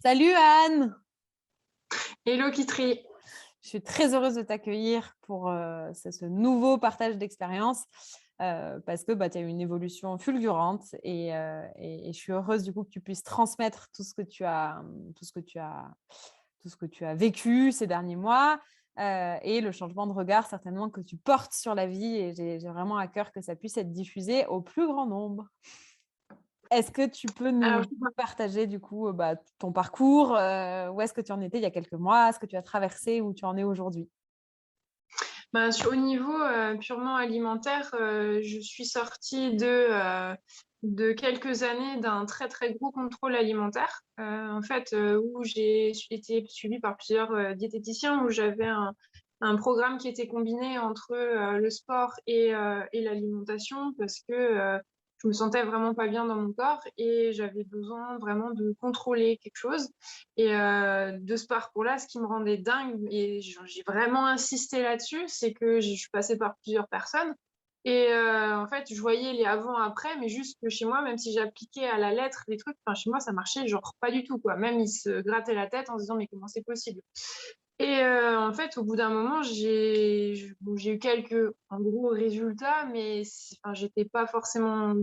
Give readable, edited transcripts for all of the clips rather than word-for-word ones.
Salut Anne! Hello Kitri. Je suis très heureuse de t'accueillir pour ce nouveau partage d'expérience parce que tu as eu une évolution fulgurante et je suis heureuse du coup que tu puisses transmettre tout ce que tu as vécu ces derniers mois et le changement de regard certainement que tu portes sur la vie et j'ai vraiment à cœur que ça puisse être diffusé au plus grand nombre. Est-ce que tu peux Alors, nous partager du coup, ton parcours, où est-ce que tu en étais il y a quelques mois? Ce que tu as traversé, où tu en es aujourd'hui? au niveau purement alimentaire, je suis sortie de quelques années d'un très très gros contrôle alimentaire, où j'ai été suivie par plusieurs diététiciens, où j'avais un programme qui était combiné entre le sport et l'alimentation, parce que je me sentais vraiment pas bien dans mon corps et j'avais besoin vraiment de contrôler quelque chose. Et de ce parcours-là, ce qui me rendait dingue, et j'ai vraiment insisté là-dessus, c'est que je suis passée par plusieurs personnes. Et en fait, je voyais les avant-après, mais juste que chez moi, même si j'appliquais à la lettre les trucs, enfin, chez moi, ça marchait genre pas du tout, quoi. Même ils se grattaient la tête en se disant, mais comment c'est possible? Et en fait, au bout d'un moment, j'ai eu quelques, en gros, résultats, mais enfin, j'étais pas forcément,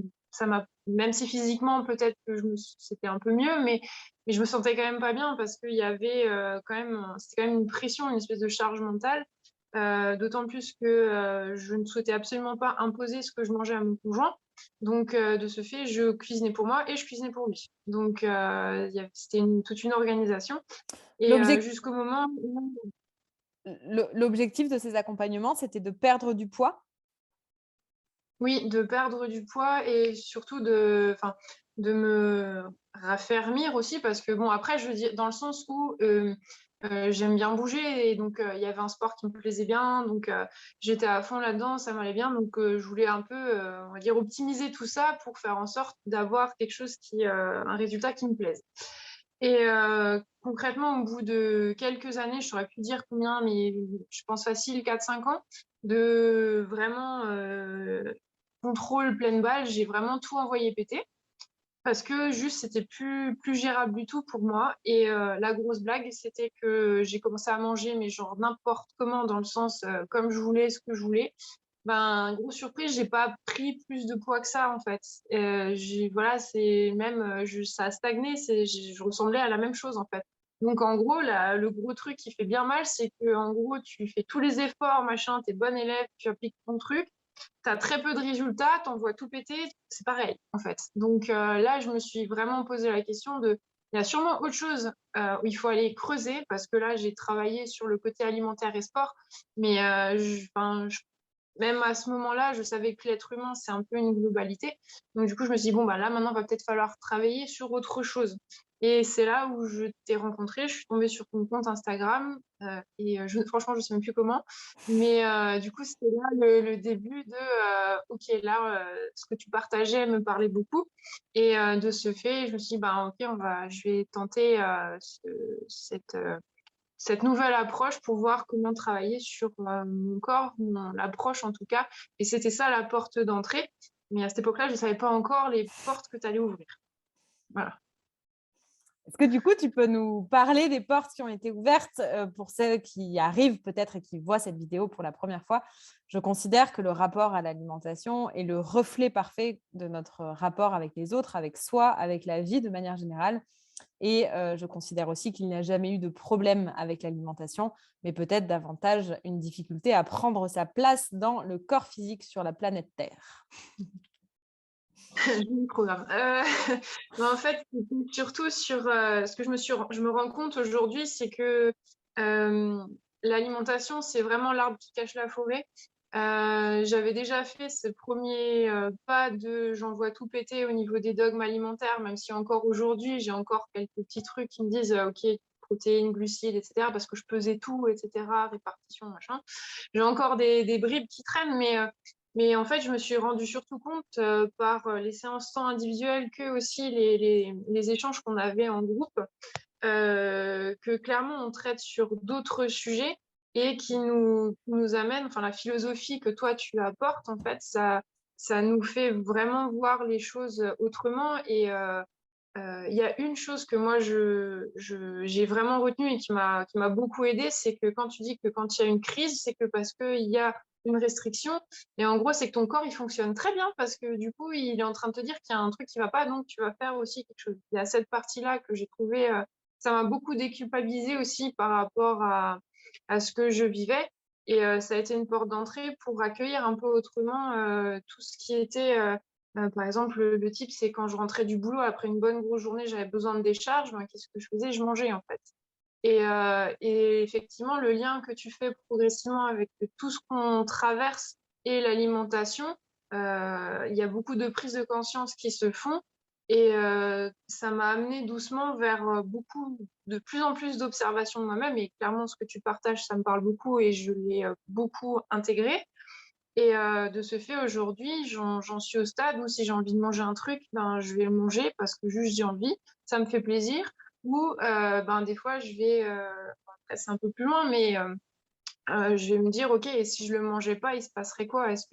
même si physiquement, peut-être que c'était un peu mieux, mais je me sentais quand même pas bien parce qu'il y avait c'était quand même une pression, une espèce de charge mentale. D'autant plus que je ne souhaitais absolument pas imposer ce que je mangeais à mon conjoint. Donc, de ce fait, je cuisinais pour moi et je cuisinais pour lui. Donc, c'était toute une organisation. Et L'objec jusqu'au moment où, l'objectif de ces accompagnements, c'était de perdre du poids? oui, de perdre du poids et surtout enfin, de me raffermir aussi, parce que bon, après, je veux dire, dans le sens où j'aime bien bouger, et donc il y avait un sport qui me plaisait bien, donc j'étais à fond là-dedans, ça m'allait bien, donc je voulais un peu, on va dire, optimiser tout ça pour faire en sorte d'avoir quelque chose un résultat qui me plaise. Et concrètement, au bout de quelques années, je saurais plus dire combien, mais je pense facile 4 5 ans, de vraiment contrôle pleine balle, j'ai vraiment tout envoyé péter parce que juste c'était plus gérable du tout pour moi. Et la grosse blague, c'était que j'ai commencé à manger, mais genre n'importe comment, dans le sens comme je voulais, ce que je voulais. Ben, grosse surprise, j'ai pas pris plus de poids que ça, en fait. Voilà, c'est même ça a stagné, je ressemblais à la même chose, en fait. Donc en gros, le gros truc qui fait bien mal, c'est que en gros, tu fais tous les efforts, machin, t'es bon élève, tu appliques ton truc, tu as très peu de résultats, t'envoies tout péter, c'est pareil, en fait. Donc là, je me suis vraiment posé la question il y a sûrement autre chose où il faut aller creuser, parce que là, j'ai travaillé sur le côté alimentaire et sport, mais même à ce moment-là, je savais que l'être humain, c'est un peu une globalité. Donc, du coup, je me suis dit, bon, bah là, maintenant, va peut-être falloir travailler sur autre chose. Et c'est là où je t'ai rencontré. Je suis tombée sur ton compte Instagram et franchement, je sais même plus comment. Mais du coup, c'était là le début OK, là, ce que tu partageais me parlait beaucoup. Et de ce fait, je me suis dit, bah, OK, je vais tenter cette nouvelle approche pour voir comment travailler sur mon corps, l'approche en tout cas. Et c'était ça la porte d'entrée. Mais à cette époque-là, je ne savais pas encore les portes que tu allais ouvrir. Voilà. Est-ce que du coup, tu peux nous parler des portes qui ont été ouvertes pour celles qui arrivent peut-être et qui voient cette vidéo pour la première fois? Je considère que le rapport à l'alimentation est le reflet parfait de notre rapport avec les autres, avec soi, avec la vie de manière générale. Et je considère aussi qu'il n'y a jamais eu de problème avec l'alimentation, mais peut-être davantage une difficulté à prendre sa place dans le corps physique sur la planète Terre. Joli programme. Mais en fait, surtout sur ce que je me rends compte aujourd'hui, c'est que euh, l'alimentation, c'est vraiment l'arbre qui cache la forêt. J'avais déjà fait ce premier pas de j'envoie tout péter au niveau des dogmes alimentaires, même si encore aujourd'hui, j'ai encore quelques petits trucs qui me disent OK, protéines, glucides, etc., parce que je pesais tout, etc., répartition, machin. J'ai encore des bribes qui traînent, mais en fait, je me suis rendu surtout compte par les séances tant individuelles que aussi les échanges qu'on avait en groupe, que clairement on traite sur d'autres sujets et qui nous amène, enfin la philosophie que toi tu apportes, en fait, ça nous fait vraiment voir les choses autrement. il y a une chose que moi j'ai vraiment retenue et qui m'a beaucoup aidée, c'est que quand tu dis que quand il y a une crise, c'est que parce qu'il y a une restriction. Et en gros, c'est que ton corps, il fonctionne très bien parce que du coup, il est en train de te dire qu'il y a un truc qui va pas, donc tu vas faire aussi quelque chose. Il y a cette partie-là que j'ai trouvé, ça m'a beaucoup déculpabilisée aussi par rapport à ce que je vivais. Et ça a été une porte d'entrée pour accueillir un peu autrement tout ce qui était par exemple, le type, c'est quand je rentrais du boulot après une bonne grosse journée, j'avais besoin de décharge. Ben, qu'est-ce que je faisais? Je mangeais en fait. Et effectivement, le lien que tu fais progressivement avec tout ce qu'on traverse et l'alimentation, il y a beaucoup de prises de conscience qui se font. Et ça m'a amené doucement vers de plus en plus d'observations de moi-même. Et clairement, ce que tu partages, ça me parle beaucoup et je l'ai beaucoup intégré. Et de ce fait, aujourd'hui, j'en suis au stade où si j'ai envie de manger un truc, ben, je vais le manger parce que juste j'ai envie, ça me fait plaisir. Ou ben, des fois, je vais, après, c'est un peu plus loin, mais je vais me dire, OK, et si je le mangeais pas, il se passerait quoi? Est-ce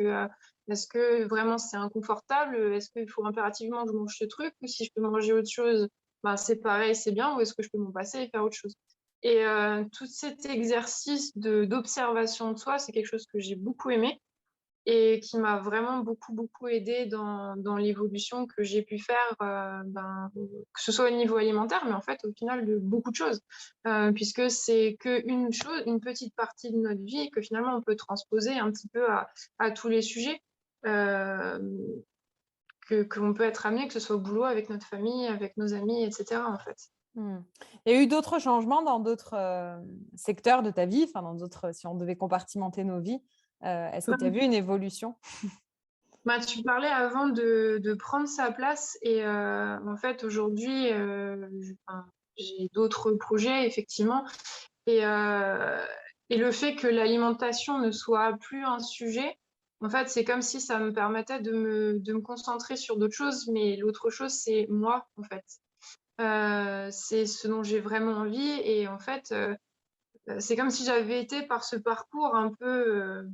que vraiment c'est inconfortable? Est-ce qu'il faut impérativement que je mange ce truc? Ou si je peux manger autre chose, ben, c'est pareil, c'est bien. Ou est-ce que je peux m'en passer et faire autre chose? Et tout cet exercice d'observation de soi, c'est quelque chose que j'ai beaucoup aimé et qui m'a vraiment beaucoup, beaucoup aidée dans l'évolution que j'ai pu faire, ben, que ce soit au niveau alimentaire, mais en fait, au final, de beaucoup de choses, puisque c'est qu'une chose, une petite partie de notre vie que finalement, on peut transposer un petit peu à tous les sujets euh, qu'on peut être amené, que ce soit au boulot, avec notre famille, avec nos amis, etc. en fait. Il y a eu d'autres changements dans d'autres secteurs de ta vie, enfin dans d'autres, si on devait compartimenter nos vies. Est-ce que tu as vu une évolution? Bah, tu parlais avant de prendre sa place et en fait aujourd'hui enfin, j'ai d'autres projets effectivement et, euh, et le fait que l'alimentation ne soit plus un sujet, en fait c'est comme si ça me permettait de me concentrer sur d'autres choses, mais l'autre chose c'est moi en fait. C'est ce dont j'ai vraiment envie et en fait c'est comme si j'avais été par ce parcours un peu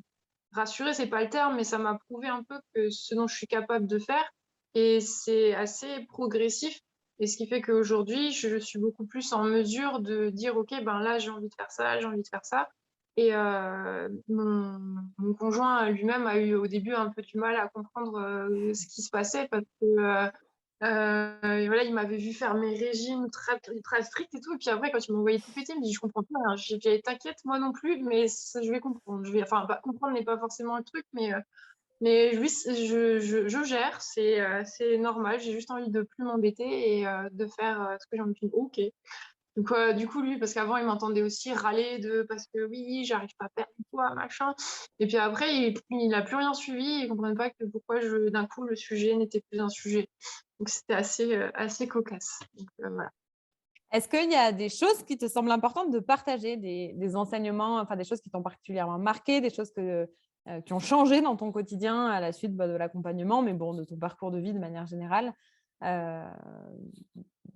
rassurée, c'est pas le terme, mais ça m'a prouvé un peu que ce dont je suis capable de faire. Et c'est assez progressif. Et ce qui fait qu'aujourd'hui, je suis beaucoup plus en mesure de dire, OK, ben là, j'ai envie de faire ça, j'ai envie de faire ça. Et mon conjoint lui-même a eu au début un peu du mal à comprendre ce qui se passait parce que et voilà, il m'avait vu faire mes régimes très, très stricts et tout. Et puis après, quand il m'envoyait tout péter, il me dit, je comprends pas, hein. J'ai dit, t'inquiète, moi non plus, mais je vais comprendre. Enfin, comprendre n'est pas forcément le truc, mais oui, je gère, c'est normal. J'ai juste envie de plus m'embêter et de faire ce que j'ai envie de faire. OK. Donc, du coup, lui, parce qu'avant, il m'entendait aussi râler parce que oui, j'arrive pas à perdre du poids, machin. Et puis après, il n'a plus rien suivi. Il ne comprenait pas que pourquoi d'un coup, le sujet n'était plus un sujet. Donc, c'était assez cocasse. Donc, voilà. Est-ce qu'il y a des choses qui te semblent importantes de partager, des enseignements, enfin des choses qui t'ont particulièrement marqué, des choses qui ont changé dans ton quotidien à la suite de l'accompagnement, mais bon, de ton parcours de vie de manière générale, euh,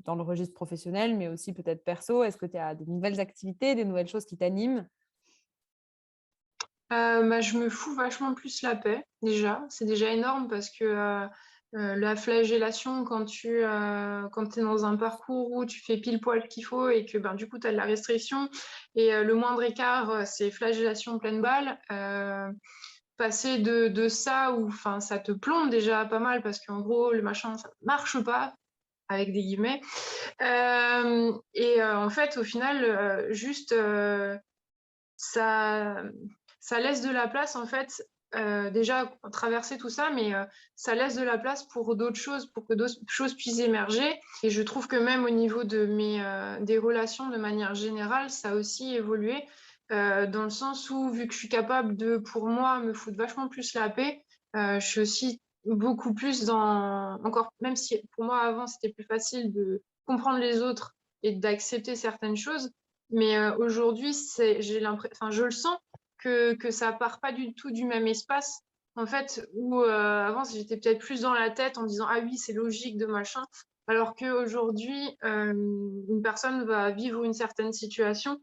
dans le registre professionnel, mais aussi peut-être perso? Est-ce que tu as des nouvelles activités, des nouvelles choses qui t'animent? Bah, je me fous vachement plus la paix, déjà. C'est déjà énorme parce que la flagellation, quand tu es dans un parcours où tu fais pile poil qu'il faut et que ben, du coup, tu as de la restriction et le moindre écart, c'est flagellation pleine balle. Passer de ça où ça te plombe déjà pas mal parce qu'en gros, le machin, ça ne marche pas, avec des guillemets. En fait, au final, juste ça, ça laisse de la place, en fait, déjà traverser tout ça, mais ça laisse de la place pour d'autres choses, pour que d'autres choses puissent émerger. Et je trouve que même au niveau des relations de manière générale, ça a aussi évolué, dans le sens où, vu que je suis capable de, pour moi, me foutre vachement plus la paix, je suis aussi beaucoup plus encore, même si pour moi avant c'était plus facile de comprendre les autres et d'accepter certaines choses, mais aujourd'hui, je le sens que ça part pas du tout du même espace. En fait, où avant, j'étais peut-être plus dans la tête en disant, ah oui, c'est logique de machin. Alors qu'aujourd'hui, une personne va vivre une certaine situation.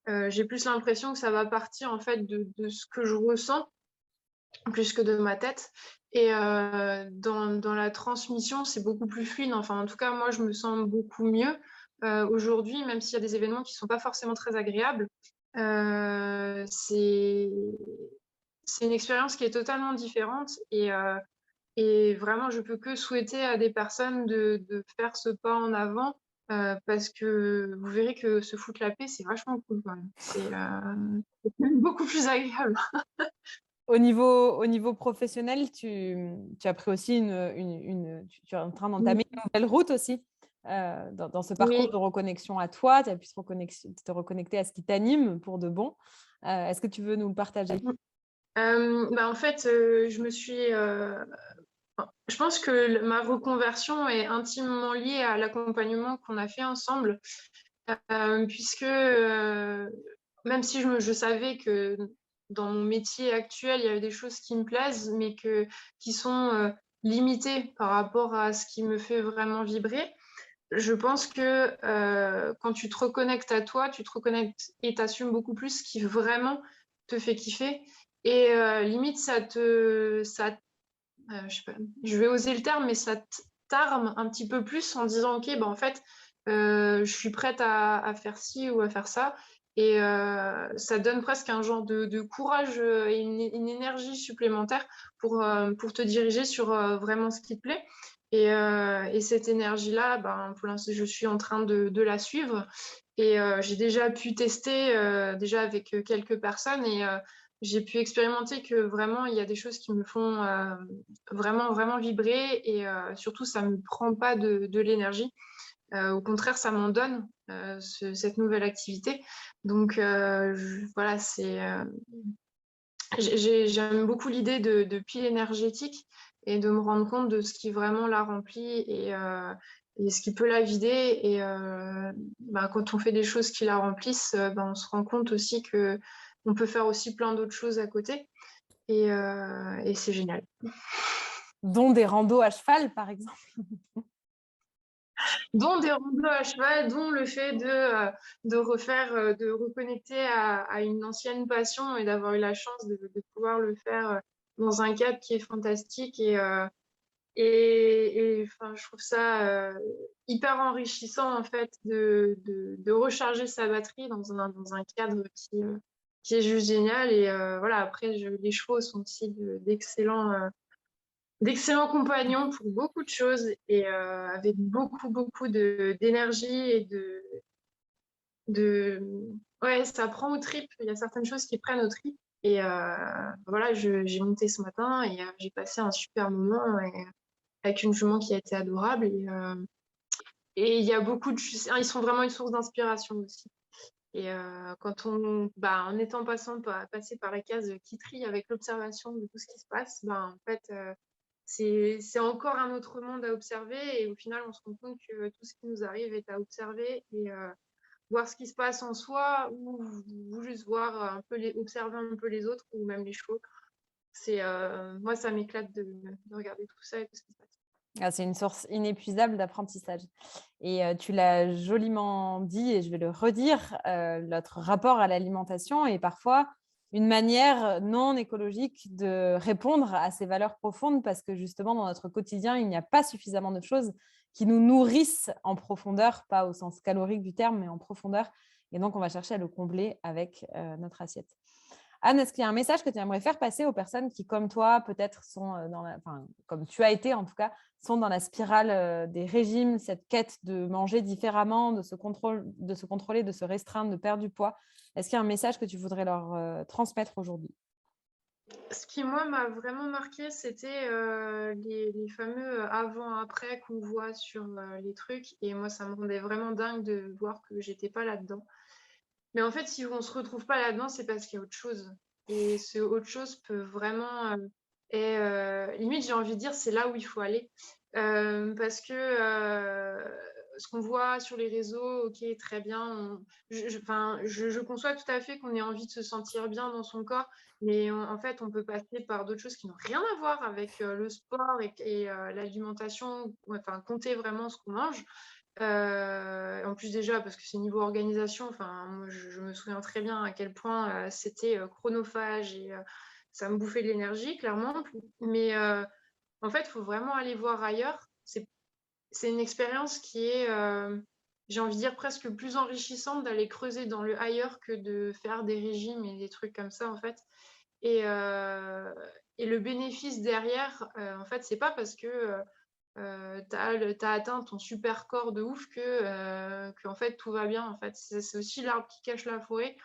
J'ai plus l'impression que ça va partir en fait de ce que je ressens plus que de ma tête. Et dans la transmission, c'est beaucoup plus fluide. Enfin, en tout cas, moi, je me sens beaucoup mieux aujourd'hui, même s'il y a des événements qui ne sont pas forcément très agréables. C'est une expérience qui est totalement différente. Et vraiment, je peux que souhaiter à des personnes de faire ce pas en avant parce que vous verrez que se foutre la paix, c'est vachement cool quand même. C'est beaucoup plus agréable. Au niveau professionnel, tu as pris aussi tu es en train d'entamer une nouvelle route aussi dans ce parcours Oui. de reconnexion à toi. Tu as pu te reconnecter à ce qui t'anime pour de bon. Est-ce que tu veux nous le partager? Bah, en fait, je pense que ma reconversion est intimement liée à l'accompagnement qu'on a fait ensemble, puisque même si je savais que dans mon métier actuel, il y avait des choses qui me plaisent, mais qui sont limitées par rapport à ce qui me fait vraiment vibrer, je pense que quand tu te reconnectes à toi, tu te reconnectes et t'assumes beaucoup plus ce qui vraiment te fait kiffer. Et limite, je sais pas, je vais oser le terme, mais ça t'arme un petit peu plus en disant, OK, bah, en fait, je suis prête à faire ci ou à faire ça. Et ça donne presque un genre de courage et une énergie supplémentaire pour te diriger sur vraiment ce qui te plaît. Et cette énergie-là, ben, pour l'instant, je suis en train de la suivre. Et j'ai déjà pu tester déjà avec quelques personnes et j'ai pu expérimenter que vraiment, il y a des choses qui me font vraiment, vraiment vibrer et surtout, ça ne me prend pas de l'énergie. Au contraire, ça m'en donne cette nouvelle activité. Donc, voilà, j'aime beaucoup l'idée de pile énergétique et de me rendre compte de ce qui vraiment la remplit et ce qui peut la vider. Et bah, quand on fait des choses qui la remplissent, bah, on se rend compte aussi que on peut faire aussi plein d'autres choses à côté. Et c'est génial. Dont des randos à cheval, par exemple. Dont des randos à cheval, dont le fait de refaire, de reconnecter à une ancienne passion et d'avoir eu la chance de pouvoir le faire dans un cadre qui est fantastique. Enfin, je trouve ça hyper enrichissant en fait de recharger sa batterie dans un cadre qui est juste génial. Et voilà, après, les chevaux sont aussi d'excellents compagnons pour beaucoup de choses et avec beaucoup, beaucoup d'énergie et de... Ouais, ça prend aux tripes. Il y a certaines choses qui prennent aux tripes. Et voilà, j'ai monté ce matin et j'ai passé un super moment avec une jument qui a été adorable. Et il y a beaucoup ils sont vraiment une source d'inspiration aussi. Et en étant passé par la case qui trie avec l'observation de tout ce qui se passe, en fait, c'est encore un autre monde à observer. Et au final, on se rend compte que tout ce qui nous arrive est à observer et voir ce qui se passe en soi ou juste voir observer un peu les autres ou même les chevaux. Moi, ça m'éclate de regarder tout ça et tout ce qui se passe. Ah, c'est une source inépuisable d'apprentissage. Et tu l'as joliment dit, et je vais le redire, notre rapport à l'alimentation est parfois une manière non écologique de répondre à ces valeurs profondes parce que justement, dans notre quotidien, il n'y a pas suffisamment de choses qui nous nourrissent en profondeur, pas au sens calorique du terme, mais en profondeur. Et donc, on va chercher à le combler avec notre assiette. Anne, est-ce qu'il y a un message que tu aimerais faire passer aux personnes qui, comme toi, peut-être sont comme tu as été en tout cas, sont dans la spirale des régimes, cette quête de manger différemment, de se contrôler, de se restreindre, de perdre du poids? Est-ce qu'il y a un message que tu voudrais leur transmettre aujourd'hui? Ce qui, moi, m'a vraiment marqué, c'était les fameux avant-après qu'on voit sur les trucs. Et moi, ça me rendait vraiment dingue de voir que j'étais pas là-dedans. Mais en fait, si on se retrouve pas là-dedans, c'est parce qu'il y a autre chose. Et ce autre chose peut vraiment... limite, j'ai envie de dire, c'est là où il faut aller. Parce que ce qu'on voit sur les réseaux, ok, très bien. Je conçois tout à fait qu'on ait envie de se sentir bien dans son corps, mais en fait, on peut passer par d'autres choses qui n'ont rien à voir avec le sport et l'alimentation, enfin, compter vraiment ce qu'on mange. En plus déjà parce que c'est niveau organisation, enfin moi je me souviens très bien à quel point c'était chronophage et ça me bouffait de l'énergie, clairement. Mais en fait, il faut vraiment aller voir ailleurs. C'est une expérience qui est, j'ai envie de dire, presque plus enrichissante d'aller creuser dans le ailleurs que de faire des régimes et des trucs comme ça, en fait. Et, euh, et le bénéfice derrière, en fait, c'est pas parce que t'as atteint ton super corps de ouf que en fait tout va bien. En fait, c'est aussi l'arbre qui cache la forêt,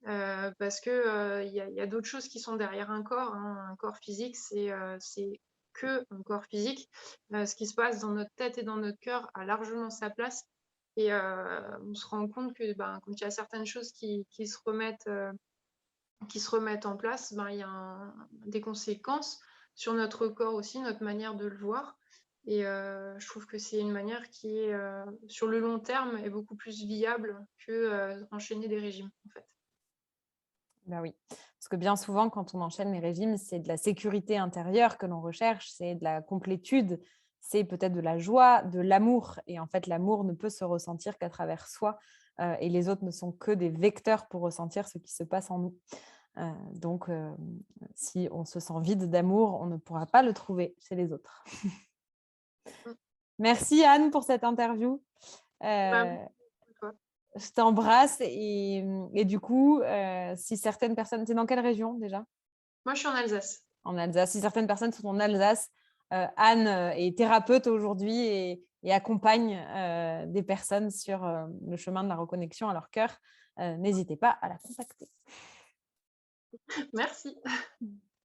parce que y a d'autres choses qui sont derrière un corps, hein. Un corps physique, c'est que un corps physique. Ce qui se passe dans notre tête et dans notre cœur a largement sa place. Et on se rend compte que ben, quand il y a certaines choses qui se remettent en place, ben, il y a des conséquences sur notre corps aussi, notre manière de le voir. Et je trouve que c'est une manière qui est, sur le long terme, est beaucoup plus viable que enchaîner des régimes, en fait. Ben oui, parce que bien souvent, quand on enchaîne les régimes, c'est de la sécurité intérieure que l'on recherche, c'est de la complétude, c'est peut-être de la joie, de l'amour. Et en fait, l'amour ne peut se ressentir qu'à travers soi. Et les autres ne sont que des vecteurs pour ressentir ce qui se passe en nous. Donc, si on se sent vide d'amour, on ne pourra pas le trouver chez les autres. Mm. Merci Anne pour cette interview. Bah, Euh, toi. je t'embrasse et du coup, si certaines personnes, c'est dans quelle région déjà? Moi, je suis en Alsace. En Alsace. Si certaines personnes sont en Alsace, Anne est thérapeute aujourd'hui et accompagne des personnes sur le chemin de la reconnexion à leur cœur. N'hésitez pas à la contacter. Merci.